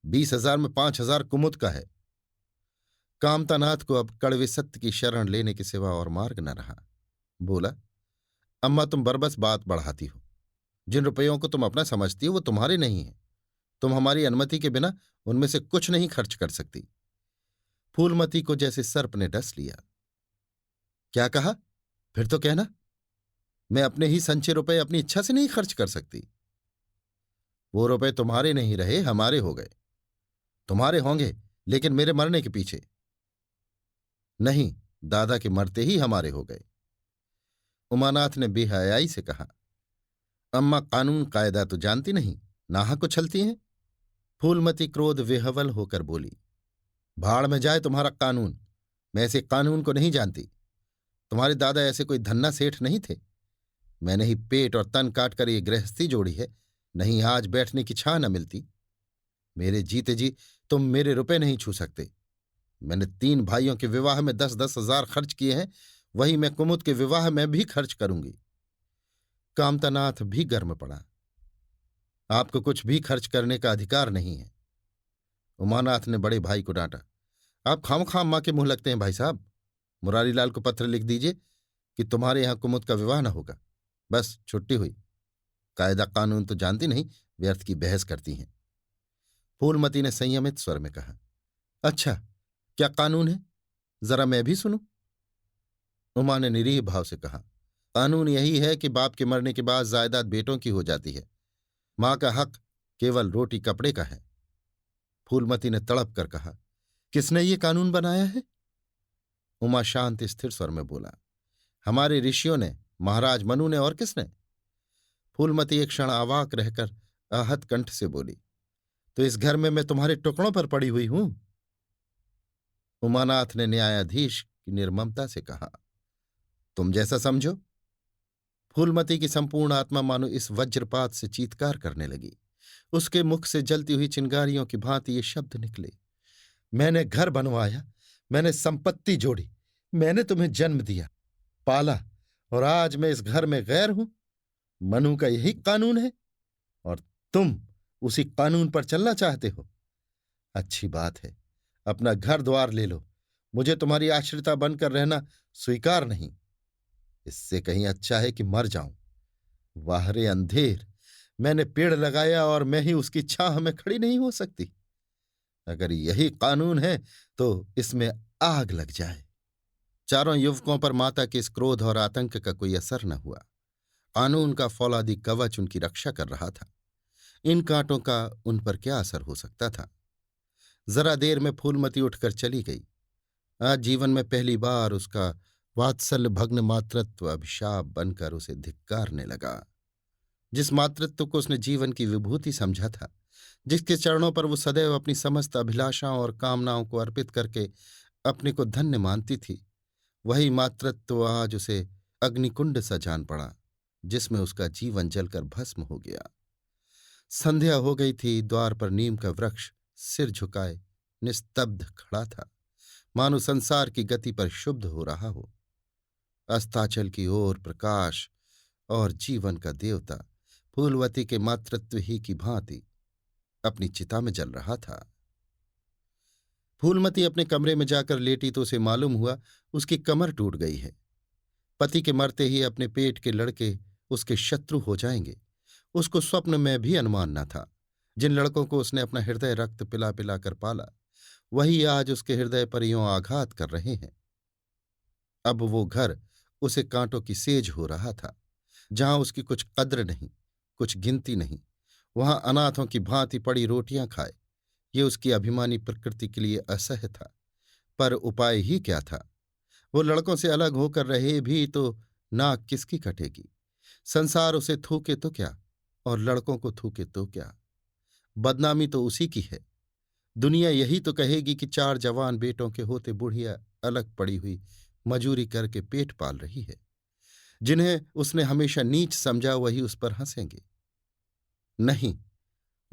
[SPEAKER 1] 20,000 में 5,000 कुमुद का है। कामतानाथ को अब कड़वे सत्य की शरण लेने के सिवा और मार्ग न रहा। बोला, अम्मा तुम बरबस बात बढ़ाती हो। जिन रुपयों को तुम अपना समझती हो वो तुम्हारे नहीं है। तुम हमारी अनुमति के बिना उनमें से कुछ नहीं खर्च कर सकती। फूलमती को जैसे सर्प ने डस लिया। क्या कहा? फिर तो कहना। मैं अपने ही संचय रुपए अपनी इच्छा से नहीं खर्च कर सकती। वो रुपए तुम्हारे नहीं रहे, हमारे हो गए। तुम्हारे होंगे, लेकिन मेरे मरने के पीछे नहीं, दादा के मरते ही हमारे हो गए। उमानाथ ने बेहयाई से कहा, अम्मा कानून कायदा तो जानती नहीं, नाहक उछलती हैं। फूलमती क्रोध विह्वल होकर बोली, भाड़ में जाए तुम्हारा कानून। मैं ऐसे कानून को नहीं जानती। तुम्हारे दादा ऐसे कोई धन्ना सेठ नहीं थे। मैंने ही पेट और तन काट कर ये गृहस्थी जोड़ी है, नहीं आज बैठने की छां न मिलती। मेरे जीते जी तुम मेरे रुपए नहीं छू सकते। मैंने 3 भाइयों के विवाह में 10-10 हजार खर्च किए हैं, वही मैं कुमुद के विवाह में भी खर्च करूंगी। कामतानाथ भी गर्म पड़ा। आपको कुछ भी खर्च करने का अधिकार नहीं है। उमानाथ ने बड़े भाई को डांटा, आप खामखाम मां के मुंह लगते हैं भाई साहब। मुरारीलाल को पत्र लिख दीजिए कि तुम्हारे यहां कुमुद का विवाह न होगा। बस छुट्टी हुई। कायदा कानून तो जानती नहीं, व्यर्थ की बहस करती हैं। फूलमती ने संयमित स्वर में कहा, अच्छा क्या कानून है, जरा मैं भी सुनूं। उमा ने निरीह भाव से कहा, कानून यही है कि बाप के मरने के बाद जायदाद बेटों की हो जाती है। मां का हक केवल रोटी कपड़े का है। फूलमती ने तड़प कर कहा, किसने ये कानून बनाया है? उमा शांत स्थिर स्वर में बोला, हमारे ऋषियों ने, महाराज मनु ने, और किसने? फूलमती एक क्षण अवाक रहकर आहत कंठ से बोली, तो इस घर में मैं तुम्हारे टुकड़ों पर पड़ी हुई हूं? उमानाथ ने न्यायाधीश की निर्ममता से कहा, तुम जैसा समझो। फूलमती की संपूर्ण आत्मा मानो इस वज्रपात से चीत्कार करने लगी। उसके मुख से जलती हुई चिंगारियों की भांति ये शब्द निकले, मैंने घर बनवाया, मैंने संपत्ति जोड़ी, मैंने तुम्हें जन्म दिया, पाला, और आज मैं इस घर में गैर हूं। मनु का यही कानून है और तुम उसी कानून पर चलना चाहते हो। अच्छी बात है, अपना घर द्वार ले लो। मुझे तुम्हारी आश्रिता बनकर रहना स्वीकार नहीं। इससे कहीं अच्छा है कि मर जाऊं। वाह रे अंधेर, मैंने पेड़ लगाया और मैं ही उसकी छाह में खड़ी नहीं हो सकती। अगर यही कानून है तो इसमें आग लग जाए। चारों युवकों पर माता के इस क्रोध और आतंक का कोई असर न हुआ। कानून का फौलादी कवच उनकी रक्षा कर रहा था। इन कांटों का उन पर क्या असर हो सकता था? जरा देर में फूलमती उठकर चली गई। आज जीवन में पहली बार उसका वात्सल्य भग्न मातृत्व अभिशाप बनकर उसे धिक्कारने लगा। जिस मातृत्व को उसने जीवन की विभूति समझा था, जिसके चरणों पर वो सदैव अपनी समस्त अभिलाषाओं और कामनाओं को अर्पित करके अपने को धन्य मानती थी, वही मातृत्व आज उसे अग्निकुंड सा जान पड़ा, जिसमें उसका जीवन जलकर भस्म हो गया। संध्या हो गई थी। द्वार पर नीम का वृक्ष सिर झुकाए निस्तब्ध खड़ा था, मानो संसार की गति पर शुद्ध हो रहा हो। अस्ताचल की ओर प्रकाश और जीवन का देवता फूलवती के मातृत्व ही की भांति अपनी चिता में जल रहा था। फूलमती अपने कमरे में जाकर लेटी तो उसे मालूम हुआ उसकी कमर टूट गई है। पति के मरते ही अपने पेट के लड़के उसके शत्रु हो जाएंगे, उसको स्वप्न में भी अनुमान न था। जिन लड़कों को उसने अपना हृदय रक्त पिला पिला कर पाला, वही आज उसके हृदय पर यों आघात कर रहे हैं। अब वो घर उसे कांटों की सेज हो रहा था। जहां उसकी कुछ कद्र नहीं, कुछ गिनती नहीं, वहां अनाथों की भांति पड़ी रोटियां खाए, ये उसकी अभिमानी प्रकृति के लिए असह्य था। पर उपाय ही क्या था? वो लड़कों से अलग होकर रहे भी तो नाक किसकी कटेगी? संसार उसे थूके तो क्या, और लड़कों को थूके तो क्या? बदनामी तो उसी की है। दुनिया यही तो कहेगी कि 4 जवान बेटों के होते बुढ़िया अलग पड़ी हुई मजूरी करके पेट पाल रही है। जिन्हें उसने हमेशा नीच समझा वही उस पर हंसेंगे। नहीं,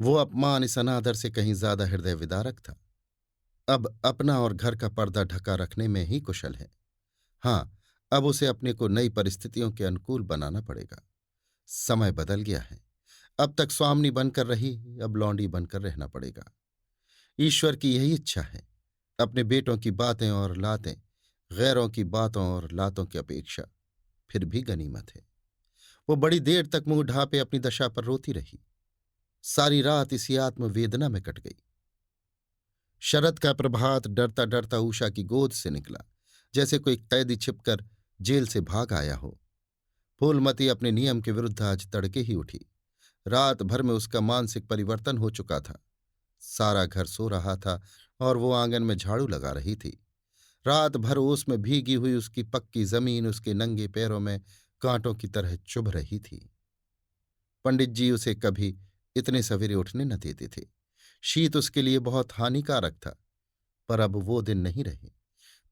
[SPEAKER 1] वो अपमान इस अनादर से कहीं ज्यादा हृदय विदारक था। अब अपना और घर का पर्दा ढका रखने में ही कुशल है। हाँ, अब उसे अपने को नई परिस्थितियों के अनुकूल बनाना पड़ेगा। समय बदल गया है। अब तक स्वामिनी बनकर रही, अब लौंडी बनकर रहना पड़ेगा। ईश्वर की यही इच्छा है। अपने बेटों की बातें और लातें गैरों की बातों और लातों की अपेक्षा फिर भी गनीमत है। वो बड़ी देर तक मुंह ढांपे अपनी दशा पर रोती रही। सारी रात इसी आत्मवेदना में कट गई। शरद का प्रभात डरता डरता उषा की गोद से निकला, जैसे कोई कैदी छिपकर जेल से भाग आया हो। फूलमती अपने नियम के विरुद्ध आज तड़के ही उठी। रात भर में उसका मानसिक परिवर्तन हो चुका था। सारा घर सो रहा था और वो आंगन में झाड़ू लगा रही थी। रात भर ओस में भीगी हुई उसकी पक्की जमीन उसके नंगे पैरों में कांटों की तरह चुभ रही थी। पंडित जी उसे कभी इतने सवेरे उठने न देते थे। शीत उसके लिए बहुत हानिकारक था। पर अब वो दिन नहीं रहे।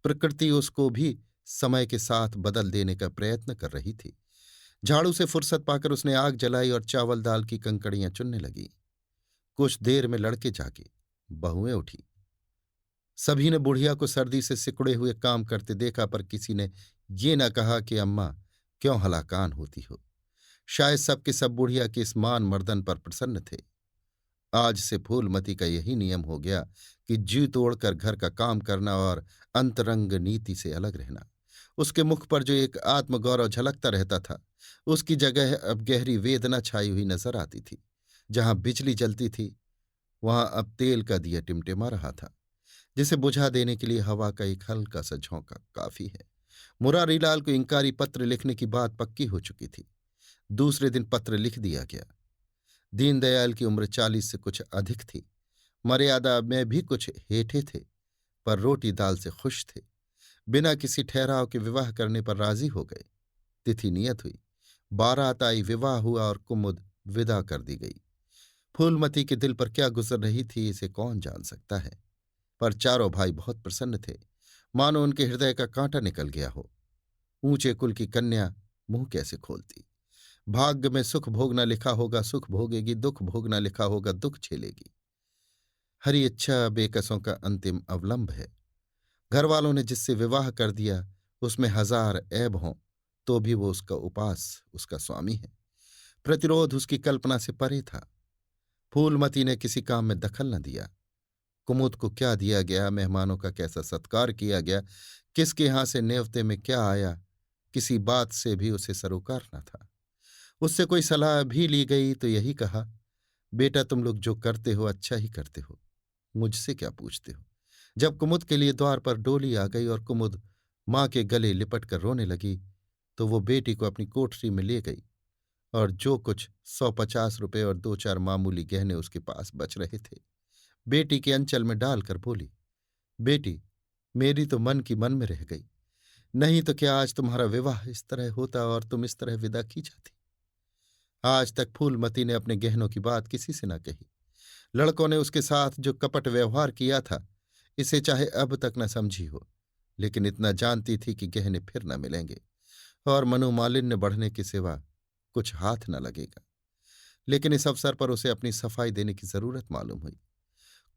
[SPEAKER 1] प्रकृति उसको भी समय के साथ बदल देने का प्रयत्न कर रही थी। झाड़ू से फुर्सत पाकर उसने आग जलाई और चावल दाल की कंकड़ियां चुनने लगी। कुछ देर में लड़के जागे, बहुएं उठी। सभी ने बुढ़िया को सर्दी से सिकुड़े हुए काम करते देखा, पर किसी ने ये न कहा कि अम्मा क्यों हलाकान होती हो। शायद सबके सब बुढ़िया के इस मान मर्दन पर प्रसन्न थे। आज से फूलमती का यही नियम हो गया कि जी तोड़कर घर का काम करना और अंतरंग नीति से अलग रहना। उसके मुख पर जो एक आत्मगौरव झलकता रहता था, उसकी जगह अब गहरी वेदना छाई हुई नजर आती थी। जहां बिजली जलती थी वहां अब तेल का दिया टिमटिमा रहा था, जिसे बुझा देने के लिए हवा का एक हल्का सा झोंका काफी है। मुरारीलाल को इंकारी पत्र लिखने की बात पक्की हो चुकी थी। दूसरे दिन पत्र लिख दिया गया। दीनदयाल की उम्र 40 से कुछ अधिक थी। मर्यादा में भी कुछ हेठे थे, पर रोटी दाल से खुश थे। बिना किसी ठहराव के विवाह करने पर राजी हो गए। तिथि नियत हुई, बारात आई, विवाह हुआ और कुमुद विदा कर दी गई। फूलमती के दिल पर क्या गुजर रही थी इसे कौन जान सकता है। पर चारों भाई बहुत प्रसन्न थे, मानो उनके हृदय का कांटा निकल गया हो। ऊंचे कुल की कन्या मुंह कैसे खोलती। भाग्य में सुख भोगना लिखा होगा सुख भोगेगी, दुख भोगना लिखा होगा दुख झेलेगी। हरी इच्छा बेकसों का अंतिम अवलंब है। घर वालों ने जिससे विवाह कर दिया उसमें हजार ऐब हों तो भी वो उसका उपास, उसका स्वामी है। प्रतिरोध उसकी कल्पना से परे था। फूलमती ने किसी काम में दखल न दिया। कुमुद को क्या दिया गया, मेहमानों का कैसा सत्कार किया गया, किसके यहां से नेवते में क्या आया, किसी बात से भी उसे सरोकार न था। उससे कोई सलाह भी ली गई तो यही कहा, बेटा तुम लोग जो करते हो अच्छा ही करते हो, मुझसे क्या पूछते हो। जब कुमुद के लिए द्वार पर डोली आ गई और कुमुद मां के गले लिपट कर रोने लगी तो वो बेटी को अपनी कोठरी में ले गई और जो कुछ 150 रुपए और 2-4 मामूली गहने उसके पास बच रहे थे बेटी के अंचल में डालकर बोली, बेटी मेरी तो मन की मन में रह गई, नहीं तो क्या आज तुम्हारा विवाह इस तरह होता और तुम इस तरह विदा की जाती। आज तक फूलमती ने अपने गहनों की बात किसी से न कही। लड़कों ने उसके साथ जो कपट व्यवहार किया था इसे चाहे अब तक न समझी हो, लेकिन इतना जानती थी कि गहने फिर न मिलेंगे और मनोमालिन्य बढ़ने के सिवा कुछ हाथ न लगेगा। लेकिन इस अवसर पर उसे अपनी सफाई देने की जरूरत मालूम हुई।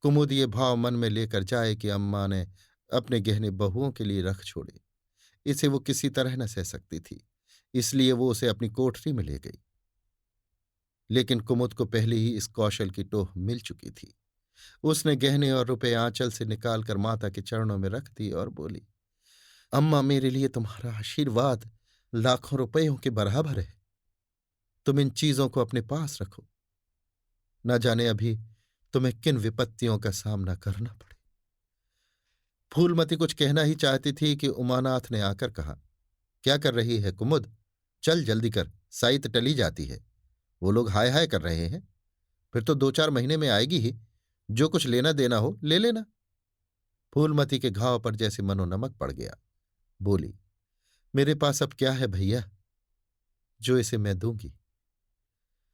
[SPEAKER 1] कुमुद ये भाव मन में लेकर जाए कि अम्मा ने अपने गहने बहुओं के लिए रख छोड़े, इसे वो किसी तरह न सह सकती थी, इसलिए वो उसे अपनी कोठरी में ले गई। लेकिन कुमुद को पहले ही इस कौशल की टोह मिल चुकी थी। उसने गहने और रुपए आंचल से निकालकर माता के चरणों में रख दी और बोली, अम्मा मेरे लिए तुम्हारा आशीर्वाद लाखों रुपयों के बराबर है। तुम इन चीजों को अपने पास रखो, न जाने अभी तुम्हें किन विपत्तियों का सामना करना पड़े। फूलमती कुछ कहना ही चाहती थी कि उमानाथ ने आकर कहा, क्या कर रही है कुमुद, चल जल्दी कर, साइत टली जाती है। वो लोग हाय हाय कर रहे हैं, फिर तो 2-4 महीने में आएगी ही, जो कुछ लेना देना हो ले लेना। फूलमती के घाव पर जैसे मनो नमक पड़ गया। बोली, मेरे पास अब क्या है भैया जो इसे मैं दूंगी।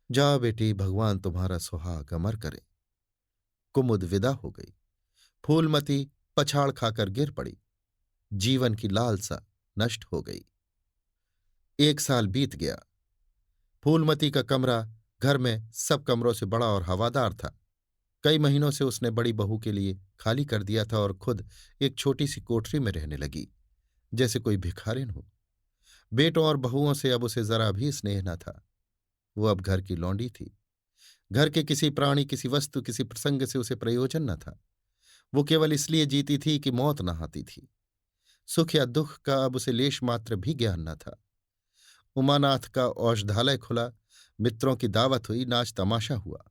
[SPEAKER 1] जाओ बेटी, भगवान तुम्हारा सुहाग अमर करे। कुमुद विदा हो गई। फूलमती पछाड़ खाकर गिर पड़ी। जीवन की लालसा नष्ट हो गई। 1 साल बीत गया। फूलमती का कमरा घर में सब कमरों से बड़ा और हवादार था। कई महीनों से उसने बड़ी बहू के लिए खाली कर दिया था और खुद एक छोटी सी कोठरी में रहने लगी, जैसे कोई भिखारिन हो। बेटों और बहुओं से अब उसे जरा भी स्नेह न था। वो अब घर की लौंडी थी। घर के किसी प्राणी, किसी वस्तु, किसी प्रसंग से उसे प्रयोजन न था। वो केवल इसलिए जीती थी कि मौत न आती थी। सुख या दुख का अब उसे लेश मात्र भी ज्ञान न था। उमानाथ का औषधालय खुला, मित्रों की दावत हुई, नाच तमाशा हुआ।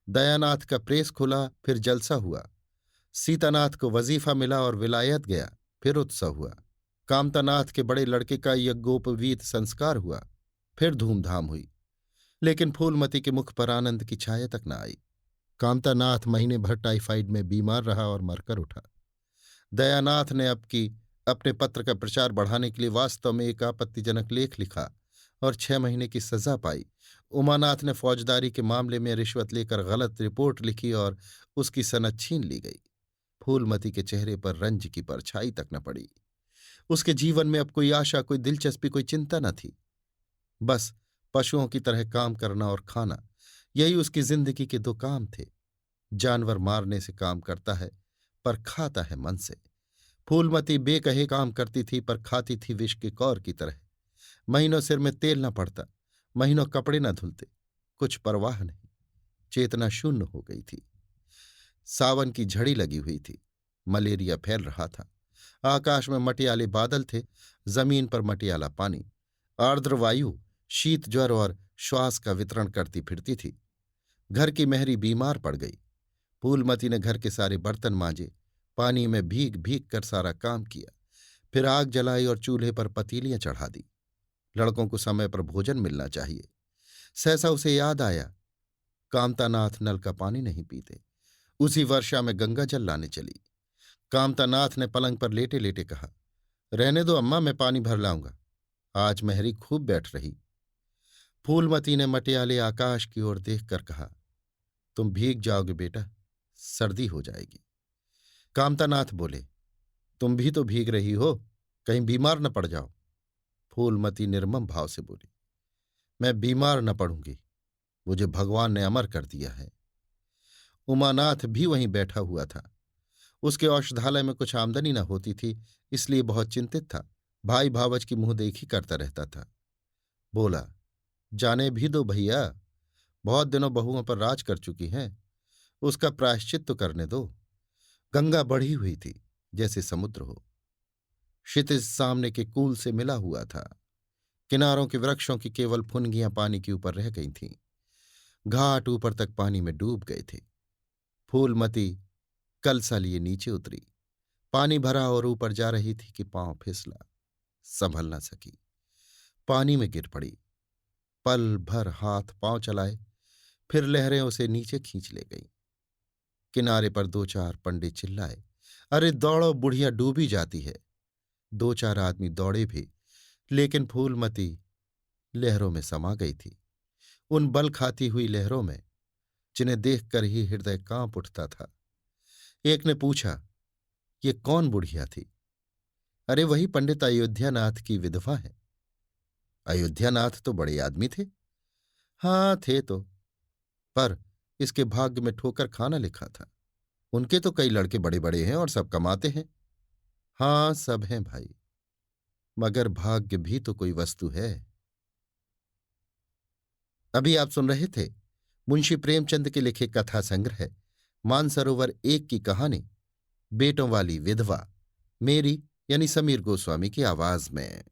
[SPEAKER 1] दयानाथ का प्रेस खुला, फिर जलसा हुआ। सीतानाथ को वजीफा मिला और विलायत गया, फिर उत्सव हुआ। कामतानाथ के बड़े लड़के का यज्ञोपवीत संस्कार हुआ, फिर धूमधाम हुई। लेकिन फूलमती के मुख पर आनंद की छाया तक न आई। कामतानाथ महीने भर टाइफाइड में बीमार रहा और मरकर उठा। दयानाथ ने अब की अपने पत्र का प्रचार बढ़ाने के लिए वास्तव में एक आपत्तिजनक लेख लिखा और 6 महीने की सजा पाई। उमानाथ ने फौजदारी के मामले में रिश्वत लेकर गलत रिपोर्ट लिखी और उसकी सनद छीन ली गई। फूलमती के चेहरे पर रंज की परछाई तक न पड़ी। उसके जीवन में अब कोई आशा, कोई दिलचस्पी, कोई चिंता न थी। बस पशुओं की तरह काम करना और खाना, यही उसकी जिंदगी के दो काम थे। जानवर मारने से काम करता है, पर खाता है मन से। फूलमती बेकहे काम करती थी, पर खाती थी विष के कौर की तरह। महीनों सिर में तेल न पड़ता, महीनों कपड़े न धुलते, कुछ परवाह नहीं। चेतना शून्य हो गई थी। सावन की झड़ी लगी हुई थी। मलेरिया फैल रहा था। आकाश में मटियाले बादल थे, जमीन पर मटियाला पानी। आर्द्र वायु शीत ज्वर और श्वास का वितरण करती फिरती थी। घर की मेहरी बीमार पड़ गई। फूलमती ने घर के सारे बर्तन मांजे, पानी में भीग भीग कर सारा काम किया, फिर आग जलाई और चूल्हे पर पतीलियां चढ़ा दी। लड़कों को समय पर भोजन मिलना चाहिए। सहसा उसे याद आया, कामतानाथ नल का पानी नहीं पीते। उसी वर्षा में गंगा जल लाने चली। कामतानाथ ने पलंग पर लेटे लेटे कहा, रहने दो अम्मा, मैं पानी भर लाऊंगा। आज मेहरी खूब बैठ रही। फूलमती ने मटियाले आकाश की ओर देखकर कहा, तुम भीग जाओगे बेटा, सर्दी हो जाएगी। कामतानाथ बोले, तुम भी तो भीग रही हो, कहीं बीमार न पड़ जाओ। फूलमती निर्मम भाव से बोली, मैं बीमार न पड़ूंगी, मुझे भगवान ने अमर कर दिया है। उमानाथ भी वहीं बैठा हुआ था। उसके औषधालय में कुछ आमदनी न होती थी, इसलिए बहुत चिंतित था। भाई भावच की मुंह देखी करता रहता था। बोला, जाने भी दो भैया, बहुत दिनों बहुओं पर राज कर चुकी हैं, उसका प्रायश्चित तो करने दो। गंगा बढ़ी हुई थी, जैसे समुद्र हो। क्षितिज सामने के कूल से मिला हुआ था। किनारों के वृक्षों की केवल फुनगियां पानी के ऊपर रह गई थीं। घाट ऊपर तक पानी में डूब गए थे। फूलमती कलसा लिए नीचे उतरी। पानी भरा और ऊपर जा रही थी कि पांव फिसला, संभल न सकी, पानी में गिर पड़ी। पल भर हाथ पांव चलाए, फिर लहरें उसे नीचे खींच ले गईं। किनारे पर 2-4 पंडित चिल्लाए, अरे दौड़ो, बुढ़िया डूबी जाती है। 2-4 आदमी दौड़े भी, लेकिन फूलमती लहरों में समा गई थी, उन बल खाती हुई लहरों में जिन्हें देखकर ही हृदय कांप उठता था। एक ने पूछा, ये कौन बुढ़िया थी? अरे वही पंडित अयोध्यानाथ की विधवा है। अयोध्यानाथ तो बड़े आदमी थे। हाँ थे तो, पर इसके भाग्य में ठोकर खाना लिखा था। उनके तो कई लड़के बड़े बड़े हैं और सब कमाते हैं। हाँ सब हैं भाई, मगर भाग्य भी तो कोई वस्तु है। अभी आप सुन रहे थे मुंशी प्रेमचंद के लिखे कथा संग्रह मानसरोवर 1 की कहानी बेटों वाली विधवा, मेरी यानी समीर गोस्वामी की आवाज में।